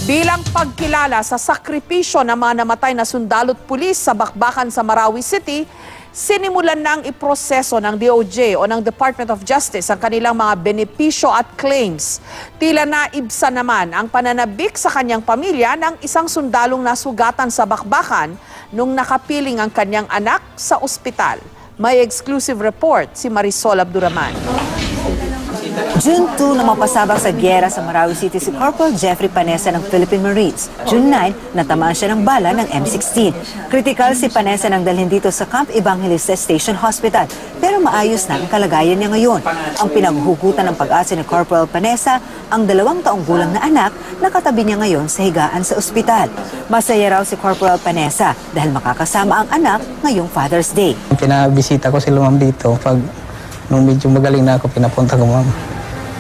Bilang pagkilala sa sakripisyo ng mga namatay na sundalo't pulis sa bakbakan sa Marawi City, sinimulan na ang iproseso ng DOJ o ng Department of Justice ang kanilang mga benepisyo at claims. Tila naibsa naman ang pananabik sa kanyang pamilya ng isang sundalong nasugatan sa bakbakan nung nakapiling ang kanyang anak sa ospital. May exclusive report si Marisol Abduraman. June 2 na mapasabak sa gyera sa Marawi City si Corporal Jeffrey Panesa ng Philippine Marines. June 9, natamaan siya ng bala ng M16. Kritikal si Panesa nang dalhin dito sa Camp Evangelista Station Hospital. Pero maayos na ang kalagayan niya ngayon. Ang pinaghuhugutan ng pag-asa ni Corporal Panesa, ang 2 taong gulang na anak, nakatabi niya ngayon sa higaan sa ospital. Masaya raw si Corporal Panesa dahil makakasama ang anak ngayong Father's Day. Pinabisita ko si Ma'am dito nung medyo magaling na ako, pinapunta ko, Ma'am.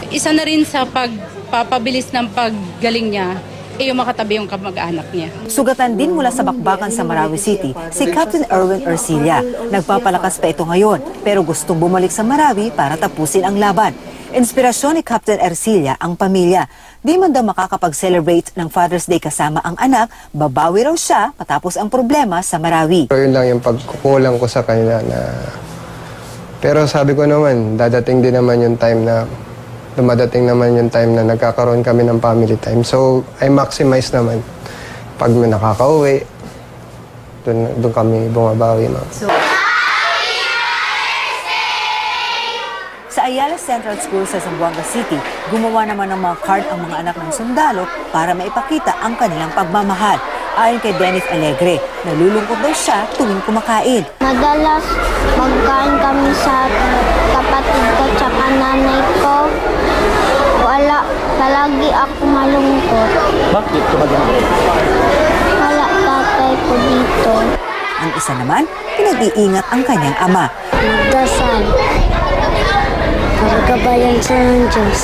Isa na rin sa pagpapabilis ng paggaling niya, yung makatabi yung kamag-anak niya. Sugatan din mula sa bakbakan sa Marawi City, si Captain Erwin Ercilia. Nagpapalakas pa ito ngayon, pero gustong bumalik sa Marawi para tapusin ang laban. Inspirasyon ni Captain Ercilia ang pamilya. Di man daw makakapag-celebrate ng Father's Day kasama ang anak, babawi raw siya matapos ang problema sa Marawi. So, yun lang yung pagkukulang ko sa kanila na... Pero sabi ko naman, dumadating naman yung time na nagkakaroon kami ng family time. So, I maximize naman. Pag may nakakauwi, doon kami bumabawi, ma'am. Sa Ayala Central School sa Zamboanga City, gumawa naman ng mga card ang mga anak ng sundalo para maipakita ang kanilang pagmamahal. Ayon kay Dennis Alegre, nalulungkot daw siya tuwing kumakain. Madalas magkain kami sa kapatid ko at nanay ko. Palagi ako malungkot. Bakit ka ba ganun? Wala tatay ko dito. Ang isa naman, pinag-iingat ang kanyang ama. Magdasal. Para gabayan sa Diyos.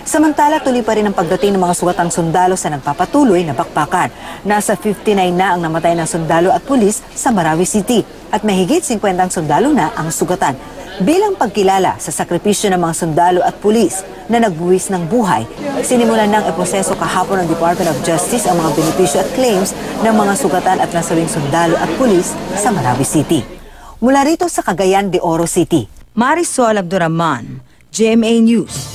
Samantala, tuloy pa rin ang pagdating ng mga sugatang sundalo sa nagpapatuloy na bakbakan. Nasa 59 na ang namatay ng sundalo at pulis sa Marawi City at mahigit 50 sundalo na ang sugatan. Bilang pagkilala sa sakripisyo ng mga sundalo at pulis na nagbuwis ng buhay, sinimulan ng proseso kahapon ng Department of Justice ang mga benepisyo at claims ng mga sugatan at nasawing sundalo at pulis sa Marawi City. Mula rito sa Cagayan de Oro City, Marisol Abduraman, GMA News.